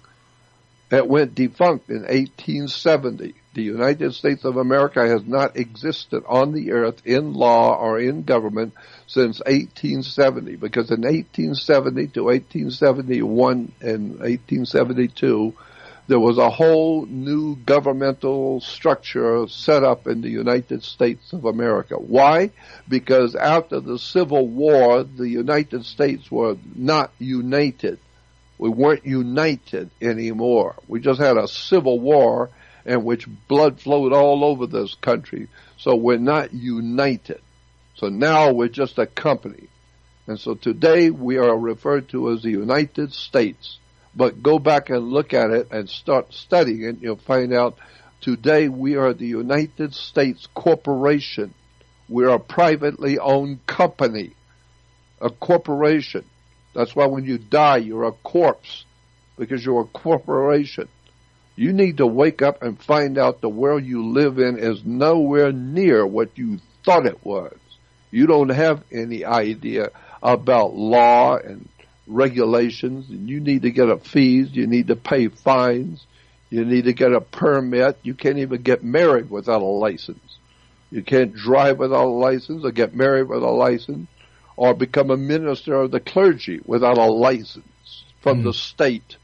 It went defunct in 1870. The United States of America has not existed on the earth in law or in government since 1870, because in 1870 to 1871 and 1872, there was a whole new governmental structure set up in the United States of America. Why? Because after the Civil War, the United States were not united. We weren't united anymore. We just had a civil war in which blood flowed all over this country. So we're not united. So now we're just a company. And so today we are referred to as the United States. But go back and look at it and start studying it. You'll find out today we are the United States Corporation. We're a privately owned company, a corporation. That's why when you die, you're a corpse, because you're a corporation. You need to wake up and find out the world you live in is nowhere near what you thought it was. You don't have any idea about law and regulations, and you need to get a fees, you need to pay fines, you need to get a permit. You can't even get married without a license. You can't drive without a license, or get married without a license, or become a minister of the clergy without a license from the state.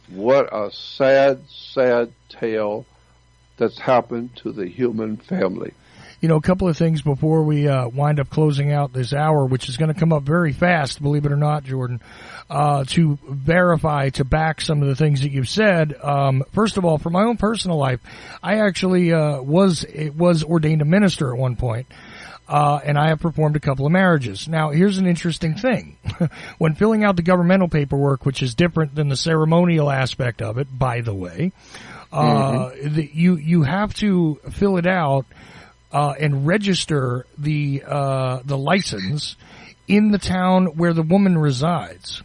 What a sad, sad tale that's happened to the human family. You know, a couple of things before we wind up closing out this hour, which is going to come up very fast, believe it or not, Jordan, to verify, to back some of the things that you've said. First of all, for my own personal life, I actually was ordained a minister at one point. And I have performed a couple of marriages. Now, here's an interesting thing. When filling out the governmental paperwork, which is different than the ceremonial aspect of it, by the way, you have to fill it out and register the license in the town where the woman resides.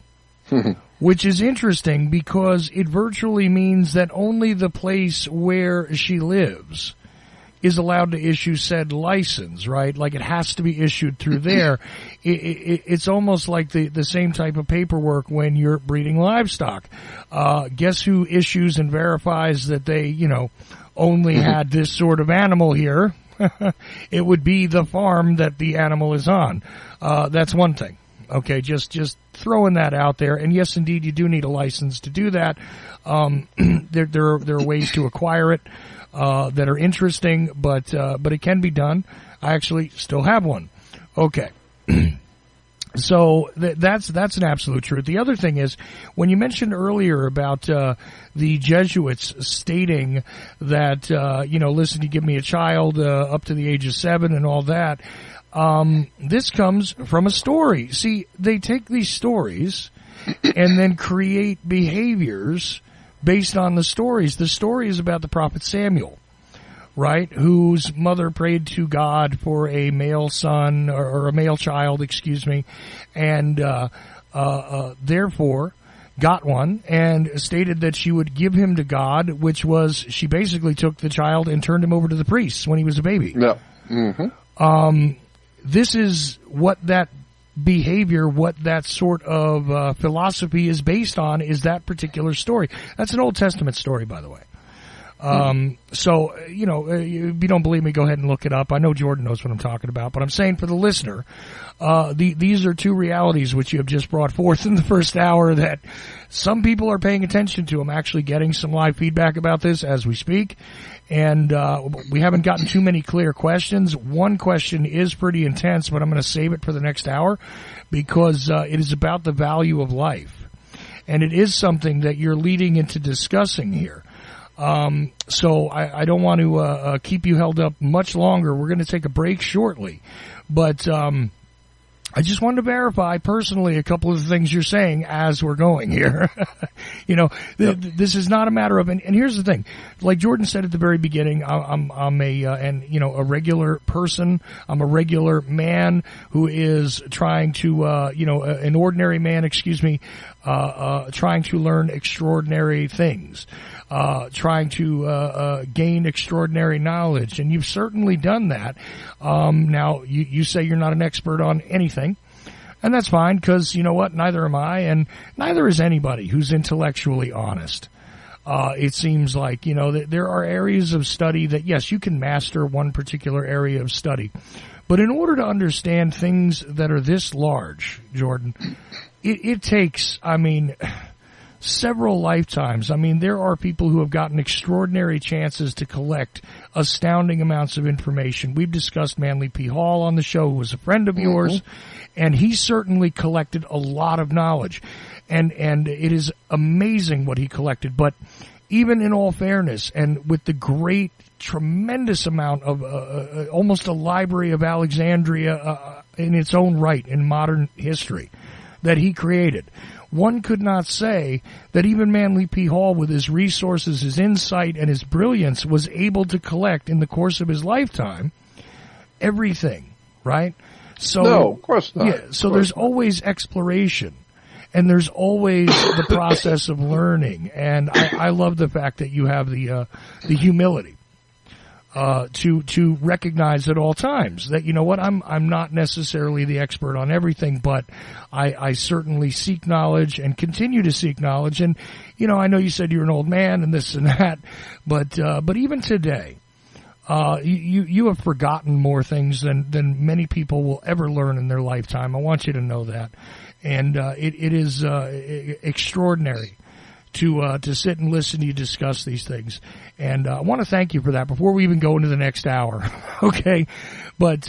Which is interesting because it virtually means that only the place where she lives is allowed to issue said license, right? Like it has to be issued through there. It's almost like the same type of paperwork when you're breeding livestock. Guess who issues and verifies that they, only had this sort of animal here? It would be the farm that the animal is on. That's one thing. Okay, just throwing that out there. And yes, indeed, you do need a license to do that. There are ways to acquire it that are interesting, but it can be done. I actually still have one. Okay. So that's an absolute truth. The other thing is, when you mentioned earlier about the Jesuits stating that listen, you give me a child up to the age of 7 and all that, this comes from a story. See, they take these stories and then create behaviors based on the stories. The story is about the prophet Samuel, right, whose mother prayed to God for a male son, or a male child, and therefore got one and stated that she would give him to God, which was she basically took the child and turned him over to the priests when he was a baby. Yeah. Mm-hmm. This is what that behavior, what that sort of philosophy is based on, is that particular story. That's an Old Testament story, by the way. So, if you don't believe me, go ahead and look it up. I know Jordan knows what I'm talking about, but I'm saying for the listener, these are two realities which you have just brought forth in the first hour that some people are paying attention to. I'm actually getting some live feedback about this as we speak, and we haven't gotten too many clear questions. One question is pretty intense, but I'm going to save it for the next hour because it is about the value of life, and it is something that you're leading into discussing here. So I don't want to keep you held up much longer. We're going to take a break shortly, but I just wanted to verify personally a couple of the things you're saying as we're going here. This is not a matter of, and here's the thing, like Jordan said at the very beginning, I'm a regular person. I'm a regular man who is trying to, an ordinary man, trying to learn extraordinary things. Trying to gain extraordinary knowledge, and you've certainly done that. Now, you say you're not an expert on anything, and that's fine, because you know what? Neither am I, and neither is anybody who's intellectually honest. It seems like, there are areas of study that, yes, you can master one particular area of study, but in order to understand things that are this large, Jordan, it takes, several lifetimes. There are people who have gotten extraordinary chances to collect astounding amounts of information. We've discussed Manly P. Hall on the show, who was a friend of yours, and he certainly collected a lot of knowledge. And it is amazing what he collected. But even in all fairness, and with the tremendous amount of almost a library of Alexandria in its own right in modern history that he created, one could not say that even Manly P. Hall, with his resources, his insight, and his brilliance, was able to collect in the course of his lifetime everything, right? So, no, of course not. Yeah, so there's always exploration, and there's always the process of learning, and I love the fact that you have the humility to recognize at all times that, you know what, I'm not necessarily the expert on everything, but I certainly seek knowledge and continue to seek knowledge. And, I know you said you're an old man and this and that, but even today, you have forgotten more things than many people will ever learn in their lifetime. I want you to know that. And, it is, extraordinary to sit and listen to you discuss these things. And I want to thank you for that before we even go into the next hour. Okay? But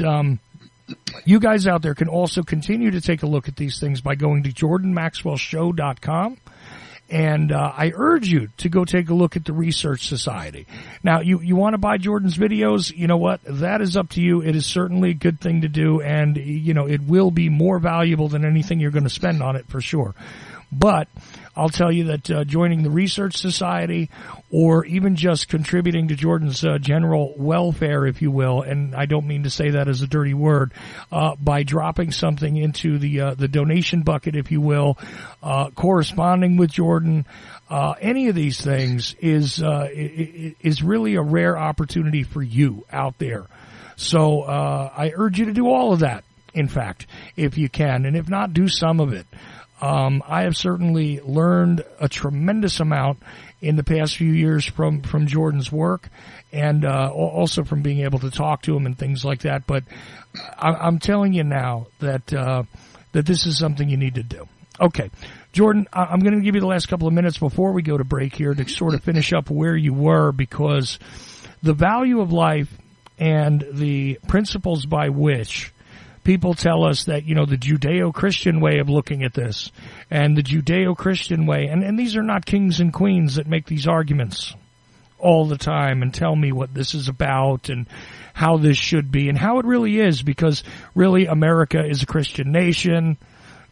you guys out there can also continue to take a look at these things by going to jordanmaxwellshow.com. And I urge you to go take a look at the Research Society. Now, you want to buy Jordan's videos, you know what? That is up to you. It is certainly a good thing to do, and, it will be more valuable than anything you're going to spend on it for sure. But I'll tell you that joining the Research Society, or even just contributing to Jordan's general welfare, if you will, and I don't mean to say that as a dirty word, by dropping something into the donation bucket, if you will, corresponding with Jordan, any of these things is really a rare opportunity for you out there. So I urge you to do all of that, in fact, if you can, and if not, do some of it. I have certainly learned a tremendous amount in the past few years from Jordan's work, and also from being able to talk to him and things like that. But I'm telling you now that this is something you need to do. Okay, Jordan, I'm going to give you the last couple of minutes before we go to break here to sort of finish up where you were, because the value of life and the principles by which people tell us that, the Judeo-Christian way of looking at this, and the Judeo-Christian way, and these are not kings and queens that make these arguments all the time and tell me what this is about and how this should be and how it really is, because really America is a Christian nation,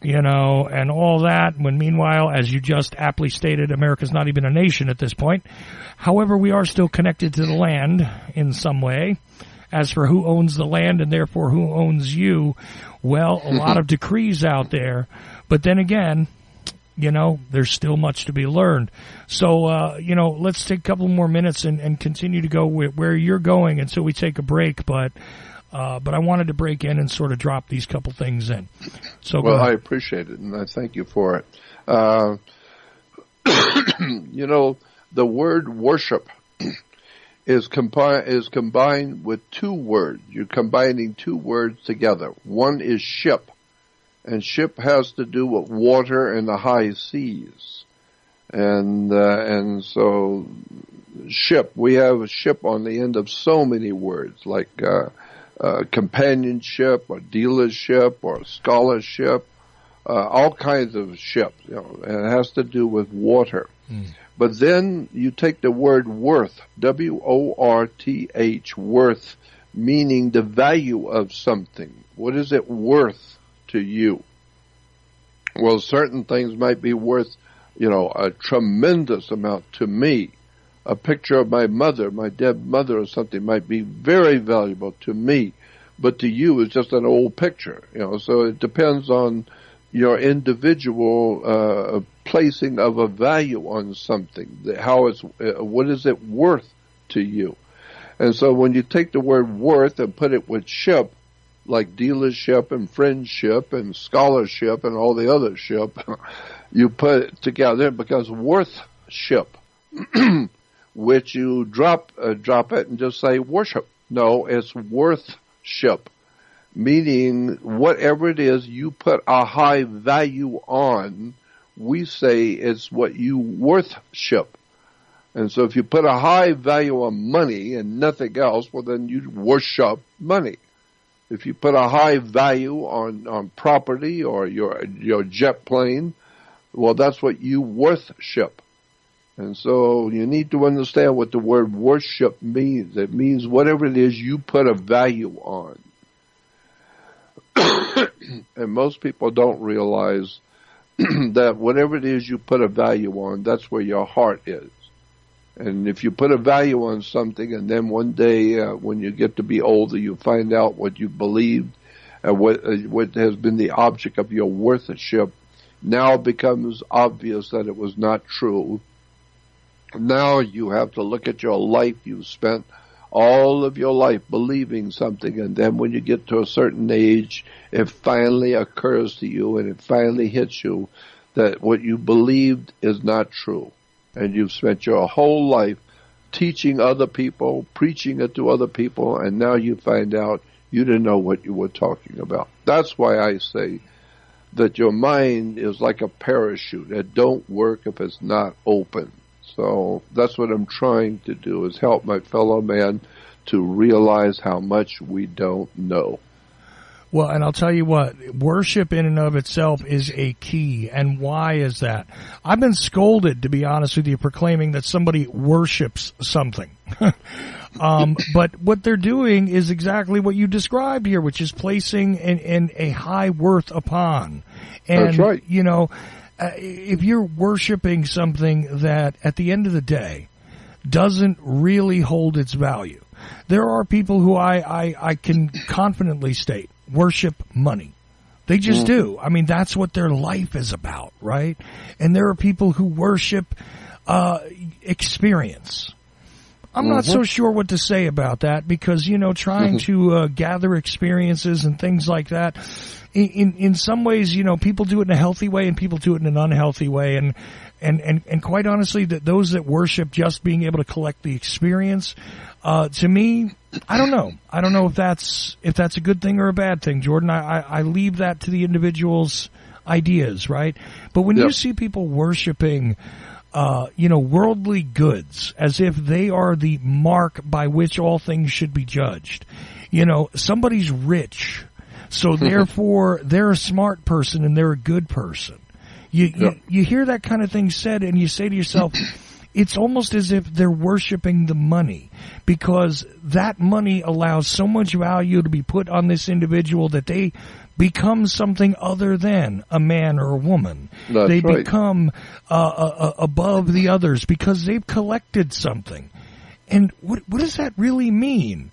and all that, when meanwhile, as you just aptly stated, America's not even a nation at this point. However, we are still connected to the land in some way. As for who owns the land and therefore who owns you, well, a lot of decrees out there. But then again, there's still much to be learned. So, let's take a couple more minutes and continue to go where you're going until we take a break. But I wanted to break in and sort of drop these couple things in. So, well, I appreciate it, and I thank you for it. The word worship is combined with two words. You're combining two words together. One is ship, and ship has to do with water and the high seas. And so ship, we have a ship on the end of so many words, like companionship or dealership or scholarship, all kinds of ship, and it has to do with water. But then you take the word worth, W-O-R-T-H, worth, meaning the value of something. What is it worth to you? Well, certain things might be worth, a tremendous amount to me. A picture of my mother, my dead mother or something might be very valuable to me, but to you it's just an old picture, so it depends on your individual placing of a value on something. What is it worth to you? And so when you take the word worth and put it with ship, like dealership and friendship and scholarship and all the other ship, you put it together, it becomes worthship, which you drop it and just say worship. No, it's worthship, meaning whatever it is you put a high value on, we say it's what you worship. And so if you put a high value on money and nothing else, well, then you worship money. If you put a high value on property or your jet plane, well, that's what you worship. And so you need to understand what the word worship means. It means whatever it is you put a value on. And most people don't realize that whatever it is you put a value on, that's where your heart is. And if you put a value on something and then one day when you get to be older, you find out what you believed and what has been the object of your worship, now it becomes obvious that it was not true. Now you have to look at your life. You've spent all of your life believing something, and then when you get to a certain age, it finally occurs to you and it finally hits you that what you believed is not true. And you've spent your whole life teaching other people, preaching it to other people, and now you find out you didn't know what you were talking about. That's why I say that your mind is like a parachute. It don't work if it's not open. So that's what I'm trying to do, is help my fellow man to realize how much we don't know. Well, and I'll tell you what, worship in and of itself is a key. And why is that? I've been scolded, to be honest with you, for claiming that somebody worships something. But what they're doing is exactly what you described here, which is placing a high worth upon. And, that's right. If you're worshiping something that at the end of the day doesn't really hold its value, there are people who I can confidently state worship money. They just do. I mean, that's what their life is about, right? And there are people who worship experience. I'm not so sure what to say about that because, trying to gather experiences and things like that, in some ways, people do it in a healthy way and people do it in an unhealthy way. And quite honestly, that those that worship just being able to collect the experience, to me, I don't know. I don't know if that's a good thing or a bad thing, Jordan. I leave that to the individual's ideas, right? But when you see people worshiping, worldly goods as if they are the mark by which all things should be judged. Somebody's rich, so therefore they're a smart person and they're a good person. You hear that kind of thing said and you say to yourself, it's almost as if they're worshiping the money because that money allows so much value to be put on this individual that they become something other than a man or a woman. They become above the others because they've collected something. And what does that really mean?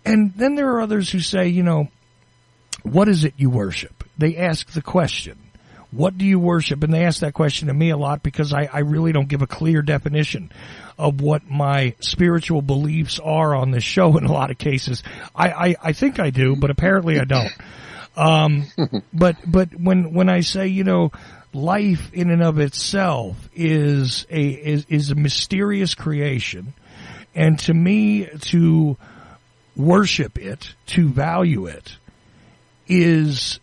And then there are others who say, what is it you worship? They ask the question, what do you worship? And they ask that question to me a lot because I really don't give a clear definition of what my spiritual beliefs are on this show in a lot of cases. I think I do, but apparently I don't. But when I say, you know, life in and of itself is a mysterious creation, and to me, to worship it, to value it, is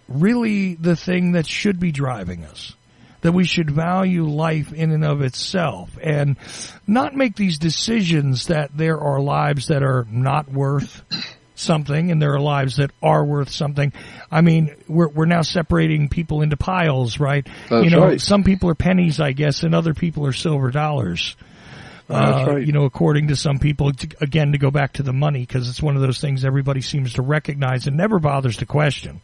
really the thing that should be driving us. That we should value life in and of itself and not make these decisions that there are lives that are not worth something and there are lives that are worth something. I mean, we're now separating people into piles, right? That's you know, right. Some people are pennies, I guess, and other people are silver dollars. That's right. You know, according to some people, again, to go back to the money, because it's one of those things everybody seems to recognize and never bothers to question,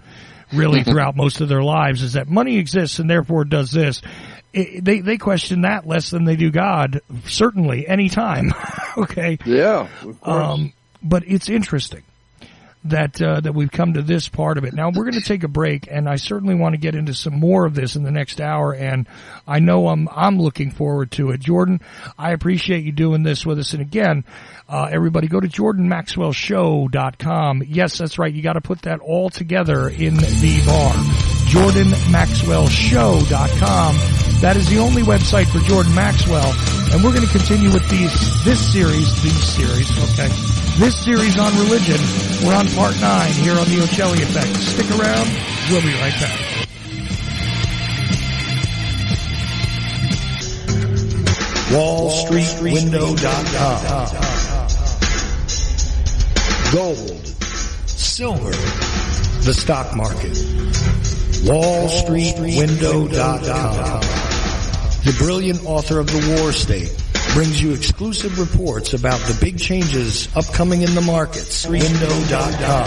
really, throughout most of their lives, is that money exists and therefore does this. They question that less than they do God, certainly, anytime. Okay? Yeah, of course. But it's interesting that we've come to this part of it. Now, we're going to take a break, and I certainly want to get into some more of this in the next hour, and I know I'm looking forward to it. Jordan, I appreciate you doing this with us. And again, everybody go to JordanMaxwellShow.com. Yes, that's right. You got to put that all together in the bar. JordanMaxwellShow.com. That is the only website for Jordan Maxwell. And we're going to continue with this series, this series on religion. We're on part 9 here on the Ocelli Effect. Stick around. We'll be right back. WallStreetWindow.com. Gold, silver, the stock market. WallStreetWindow.com. The brilliant author of The War State brings you exclusive reports about the big changes upcoming in the markets. Window.com.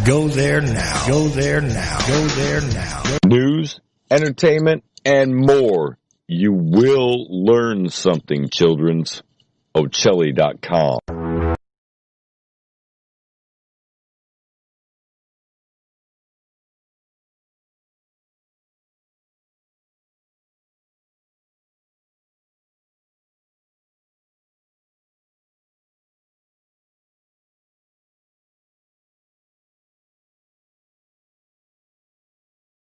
Go there now. Go there now. Go there now. News, entertainment, and more. You will learn something, children's. Ocelli.com.